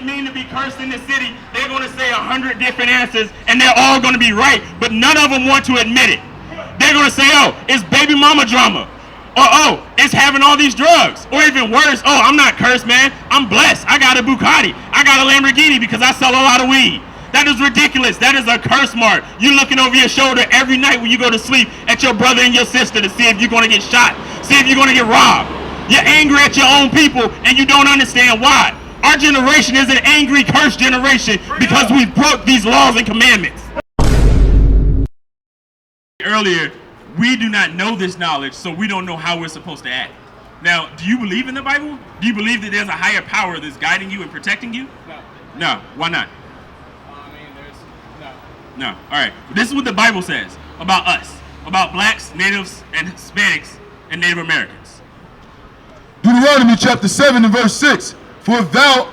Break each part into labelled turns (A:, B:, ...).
A: it mean to be cursed in the city? They're going to say 100 different answers, and they're all going to be right, but none of them want to admit it. They're going to say, oh, it's baby mama drama. Or, oh, it's having all these drugs. Or even worse, oh, I'm not cursed, man. I'm blessed. I got a Bugatti. I got a Lamborghini because I sell a lot of weed. That is ridiculous. That is a curse mark. You looking over your shoulder every night when you go to sleep at your brother and your sister to see if you're going to get shot, see if you're going to get robbed. You're angry at your own people and you don't understand why. Our generation is an angry, cursed generation because we broke these laws and commandments. Earlier, we do not know this knowledge, so we don't know how we're supposed to act. Now, do you believe in the Bible? Do you believe that there's a higher power that's guiding you and protecting you?
B: No.
A: No. Why not?
B: No.
A: All right. This is what the Bible says about us, about blacks, natives, and Hispanics, and Native Americans.
C: Deuteronomy chapter 7 and verse 6. For thou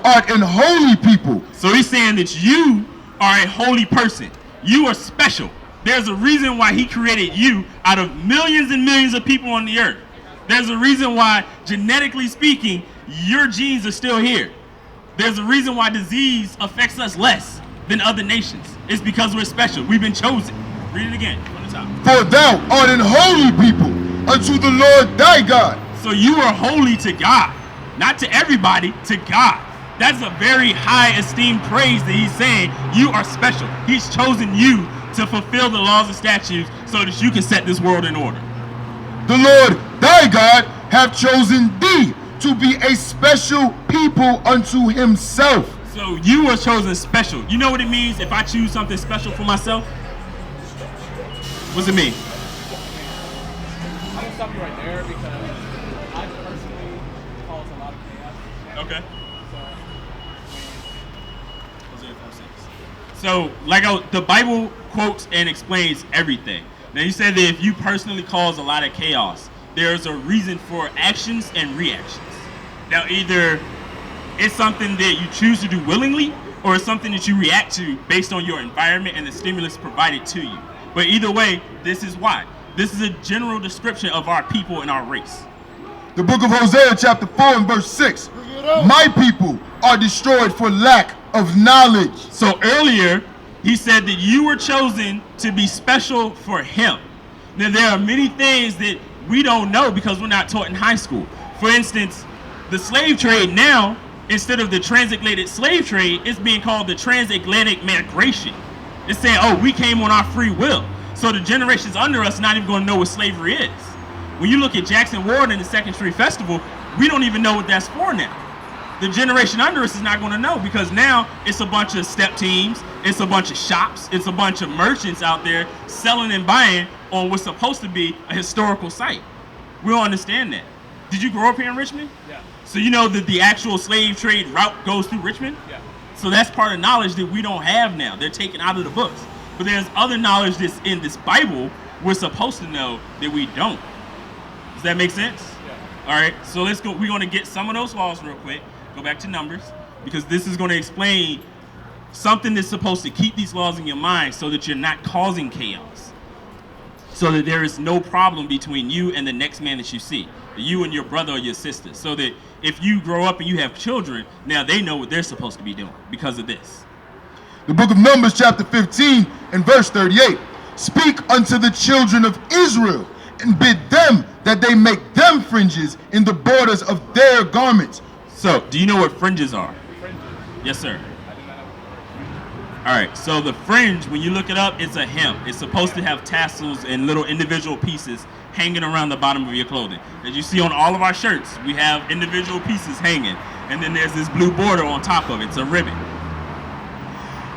C: art an holy people.
A: So he's saying that you are a holy person. You are special. There's a reason why he created you out of millions and millions of people on the earth. There's a reason why, genetically speaking, your genes are still here. There's a reason why disease affects us less than other nations. It's because we're special. We've been chosen. Read it again from the top.
C: For thou art an holy people unto the Lord thy God.
A: So you are holy to God. Not to everybody, to God. That's a very high esteemed praise that he's saying. You are special. He's chosen you to fulfill the laws and statutes so that you can set this world in order.
C: The Lord thy God hath chosen thee to be a special people unto himself.
A: So you are chosen special. You know what it means if I choose something special for myself? What's it mean?
B: I'm gonna stop you right there because I personally cause a lot of chaos.
A: Okay.
B: So,
A: So, the Bible quotes and explains everything. Now, you said that if you personally cause a lot of chaos, there's a reason for actions and reactions. Now, either it's something that you choose to do willingly, or it's something that you react to based on your environment and the stimulus provided to you. But either way, this is why. This is a general description of our people and our race.
C: The book of Hosea chapter 4 and verse 6. My people are destroyed for lack of knowledge.
A: So earlier, he said that you were chosen to be special for him. Now, there are many things that we don't know because we're not taught in high school. For instance, the slave trade now, instead of the transatlantic slave trade, it's being called the transatlantic migration. It's saying, oh, we came on our free will. So the generations under us not even going to know what slavery is. When you look at Jackson Ward and the Second Street Festival, we don't even know what that's for now. The generation under us is not going to know because now it's a bunch of step teams, it's a bunch of shops, it's a bunch of merchants out there selling and buying on what's supposed to be a historical site. We don't understand that. Did you grow up here in Richmond?
B: yeah.
A: So you know that the actual slave trade route goes through Richmond?
B: Yeah.
A: So that's part of knowledge that we don't have now. They're taken out of the books. But there's other knowledge that's in this Bible we're supposed to know that we don't. Does that make sense?
B: Yeah.
A: All right, so let's go. We're going to get some of those laws real quick. Go back to Numbers, because this is going to explain something that's supposed to keep these laws in your mind so that you're not causing chaos. So that there is no problem between you and the next man that you see, you and your brother or your sister. So that if you grow up and you have children, now they know what they're supposed to be doing because of this.
C: The book of Numbers chapter 15 and verse 38. Speak unto the children of Israel and bid them that they make them fringes in the borders of their garments.
A: So, do you know what fringes are?
B: Fringes.
A: Yes, sir.
B: I did not know.
A: All right, so the fringe, when you look it up, it's a hem. It's supposed to have tassels and little individual pieces hanging around the bottom of your clothing. As you see on all of our shirts, we have individual pieces hanging, and then there's this blue border on top of it. It's a ribbon.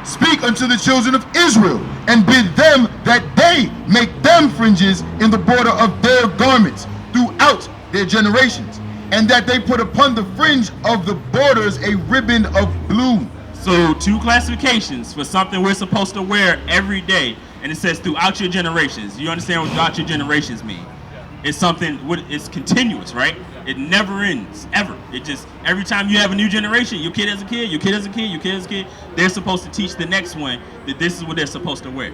C: Speak unto the children of Israel and bid them that they make them fringes in the border of their garments throughout their generations, and that they put upon the fringe of the borders a ribbon of blue.
A: So 2 classifications for something we're supposed to wear every day, and it says throughout your generations. You understand what throughout your generations mean?
B: Yeah.
A: It's something, it's continuous, right? It never ends, ever. It just, every time you have a new generation, your kid has a kid, your kid has a kid, your kid has a kid, they're supposed to teach the next one that this is what they're supposed to wear.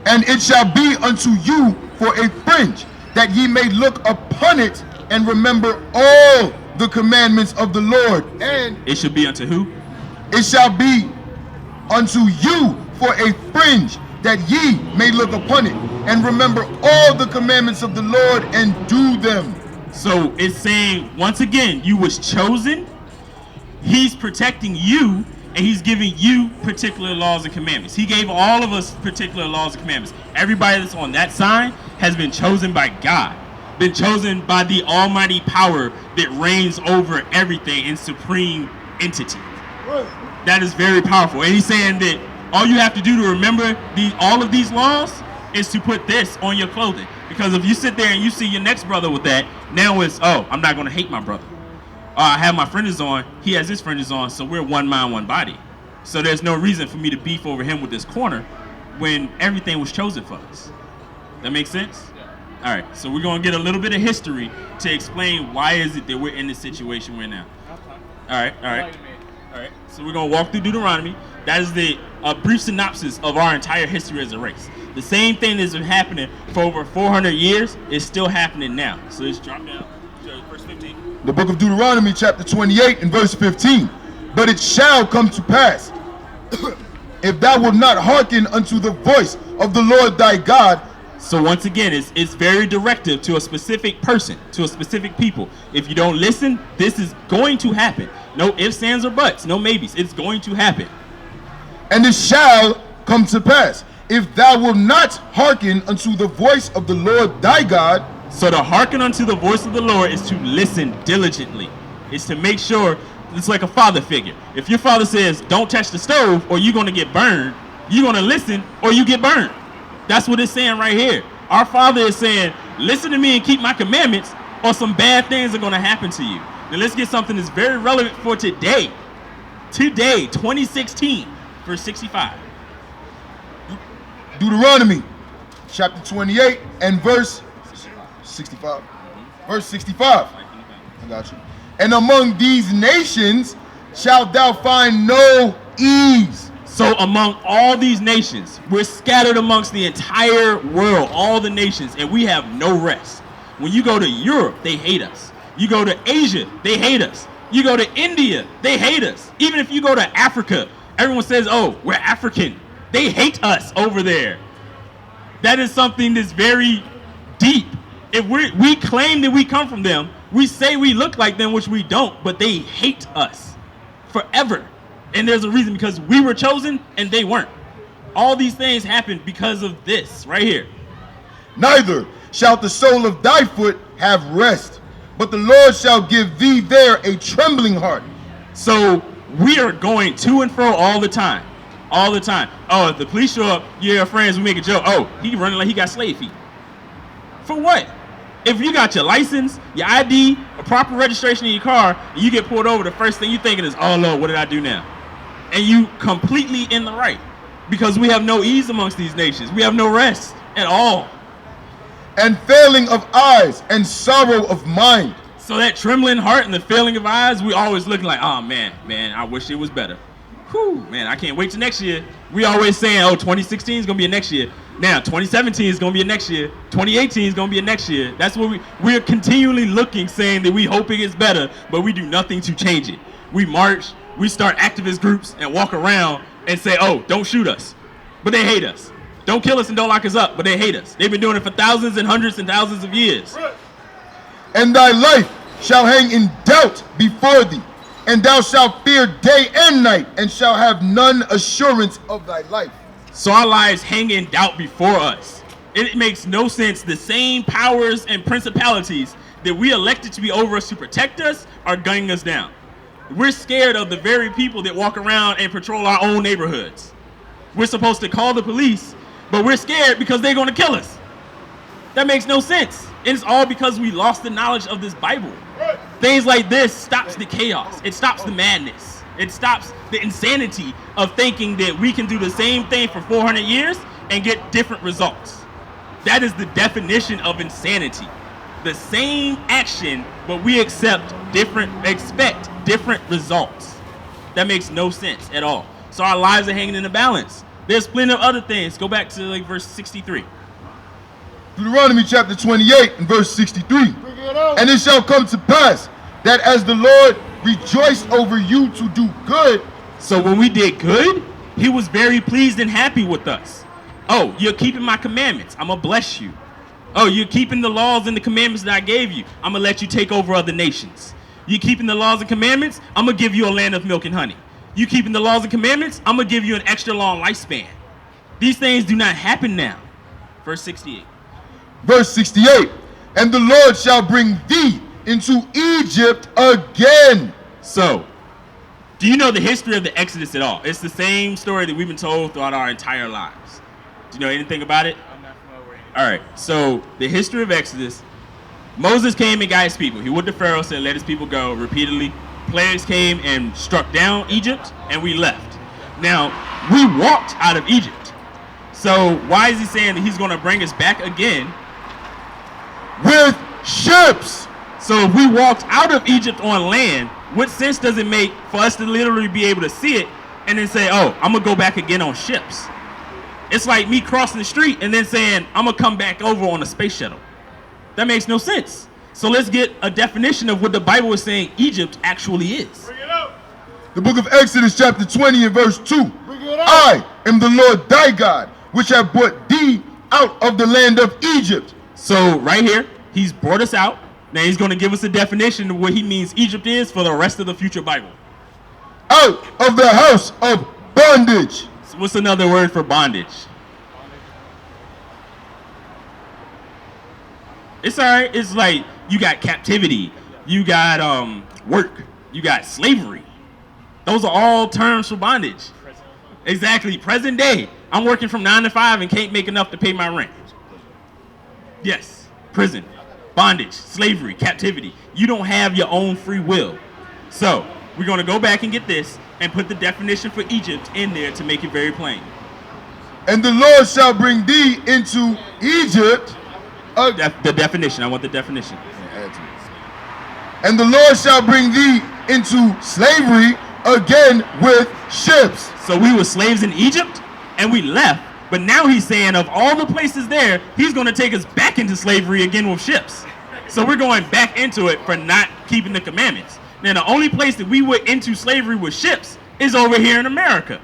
C: And it shall be unto you for a fringe, that ye may look upon it and remember all the commandments of the Lord. And
A: It should be unto who?
C: it shall be unto you for a fringe, that ye may look upon it, and remember all the commandments of the Lord, and do them.
A: So it's saying, once again, you was chosen. He's protecting you, and he's giving you particular laws and commandments. He gave all of us particular laws and commandments. Everybody that's on that sign has been chosen by God, been chosen by the almighty power that reigns over everything in supreme entity. That is very powerful. And he's saying that all you have to do to remember all of these laws is to put this on your clothing. Because if you sit there and you see your next brother with that, now it's, oh, I'm not going to hate my brother. I have my fringes on, he has his fringes on, so we're one mind, one body. So there's no reason for me to beef over him with this corner when everything was chosen for us. That makes sense? Yeah. All right, so we're going to get a little bit of history to explain why is it that we're in the situation we're in now. All right. All right, so we're going to walk through Deuteronomy. That is the brief synopsis of our entire history as a race. The same thing that's been happening for over 400 years is still happening now. So let's drop down to verse 15.
C: The book of Deuteronomy, chapter 28, and verse 15. But it shall come to pass, if thou wilt not hearken unto the voice of the Lord thy God.
A: So once again, it's very directive to a specific person, to a specific people. If you don't listen, this is going to happen. No ifs, ands, or buts, no maybes. It's going to happen.
C: And it shall come to pass, if thou wilt not hearken unto the voice of the Lord thy God.
A: So to hearken unto the voice of the Lord is to listen diligently. It's to make sure, it's like a father figure. If your father says, don't touch the stove or you're going to get burned, you're going to listen or you get burned. That's what it's saying right here. Our Father is saying, listen to me and keep my commandments, or some bad things are going to happen to you. Now let's get something that's very relevant for today. Today, 2016, verse 65.
C: Deuteronomy, chapter 28, and verse 65. Verse 65. I got you. And among these nations shalt thou find no ease.
A: So among all these nations, we're scattered amongst the entire world, all the nations, and we have no rest. When you go to Europe, they hate us. You go to Asia, they hate us. You go to India, they hate us. Even if you go to Africa, everyone says, oh, we're African. They hate us over there. That is something that's very deep. If we claim that we come from them, we say we look like them, which we don't, but they hate us forever. And there's a reason, because we were chosen and they weren't. All these things happened because of this right here.
C: Neither shall the sole of thy foot have rest, but the Lord shall give thee there a trembling heart.
A: So we are going to and fro all the time. All the time. Oh, if the police show up, your friends will make a joke. Oh, he running like he got slave feet. For what? If you got your license, your ID, a proper registration in your car, and you get pulled over, the first thing you're thinking is, oh Lord, what did I do now? And you completely in the right, because we have no ease amongst these nations. We have no rest at all.
C: And failing of eyes and sorrow of mind.
A: So that trembling heart and the failing of eyes, we always looking like, oh man, I wish it was better. Whew, man, I can't wait till next year. We always saying, oh, 2016 is going to be a next year. Now, 2017 is going to be a next year. 2018 is going to be a next year. That's what we're continually looking, saying that we hoping it's better, but we do nothing to change it. We march, we start activist groups and walk around and say, oh, don't shoot us. But they hate us. Don't kill us and don't lock us up, but they hate us. They've been doing it for thousands and hundreds and thousands of years.
C: And thy life shall hang in doubt before thee, and thou shalt fear day and night, and shalt have none assurance of thy life.
A: So our lives hang in doubt before us. It makes no sense. The same powers and principalities that we elected to be over us to protect us are gunning us down. We're scared of the very people that walk around and patrol our own neighborhoods. We're supposed to call the police, but we're scared because they're going to kill us. That makes no sense. It's all because we lost the knowledge of this Bible. Things like this stops the chaos. It stops the madness. It stops the insanity of thinking that we can do the same thing for 400 years and get different results. That is the definition of insanity. The same action, but we expect different results. That makes no sense at all. So our lives are hanging in the balance. There's plenty of other things. Go back to like verse 63.
C: Deuteronomy chapter 28 and verse 63. And it shall come to pass that as the Lord rejoiced over you to do good.
A: So when we did good, he was very pleased and happy with us. Oh, you're keeping my commandments. I'm going to bless you. Oh, you're keeping the laws and the commandments that I gave you. I'm going to let you take over other nations. You keeping the laws and commandments? I'm going to give you a land of milk and honey. You keeping the laws and commandments? I'm going to give you an extra long lifespan. These things do not happen now. Verse 68.
C: Verse 68. And the Lord shall bring thee into Egypt again.
A: So, do you know the history of the Exodus at all? It's the same story that we've been told throughout our entire lives. Do you know anything about it?
B: I'm not familiar with it.
A: All right. So, the history of Exodus, Moses came and got his people. He went to Pharaoh, said, let his people go repeatedly. Plagues came and struck down Egypt, and we left. Now, we walked out of Egypt. So, why is he saying that he's going to bring us back again?
C: With ships.
A: So, if we walked out of Egypt on land, what sense does it make for us to literally be able to see it and then say, oh, I'm going to go back again on ships? It's like me crossing the street and then saying, I'm going to come back over on a space shuttle. That makes no sense. So let's get a definition of what the Bible is saying Egypt actually is.
B: Bring it up.
C: The book of Exodus chapter 20 and verse 2.
B: Bring it up.
C: I am the Lord thy God, which have brought thee out of the land of Egypt.
A: So right here, he's brought us out. Now he's going to give us a definition of what he means Egypt is for the rest of the future Bible.
C: Out of the house of bondage.
A: So what's another word for bondage? It's all right. It's like you got captivity, you got work, you got slavery. Those are all terms for bondage. Exactly. Present day. I'm working from 9 to 5 and can't make enough to pay my rent. Yes. Prison, bondage, slavery, captivity. You don't have your own free will. So we're going to go back and get this and put the definition for Egypt in there to make it very plain.
C: And the Lord shall bring thee into Egypt.
A: The definition. I want the definition.
C: And the Lord shall bring thee into slavery again with ships.
A: So we were slaves in Egypt and we left. But now he's saying of all the places there, he's going to take us back into slavery again with ships. So we're going back into it for not keeping the commandments. Now the only place that we went into slavery with ships is over here in America.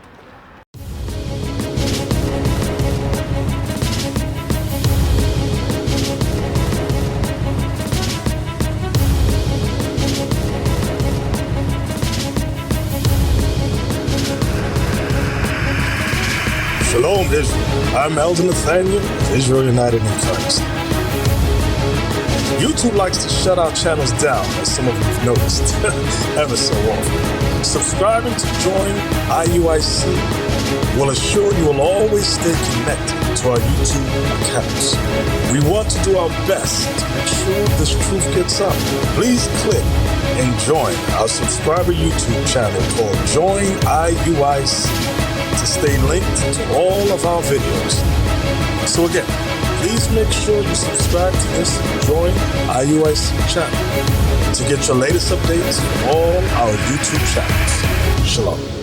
D: Shalom, Israel. I'm Elder Nathaniel of Israel United in Christ. YouTube likes to shut our channels down, as some of you have noticed, ever so often. Subscribing to join IUIC will assure you will always stay connected to our YouTube accounts. We want to do our best to make sure this truth gets out. Please click and join our subscriber YouTube channel called Join IUIC to stay linked to all of our videos. So again, please make sure you subscribe to this Join IUIC channel to get your latest updates from all our YouTube channels. Shalom.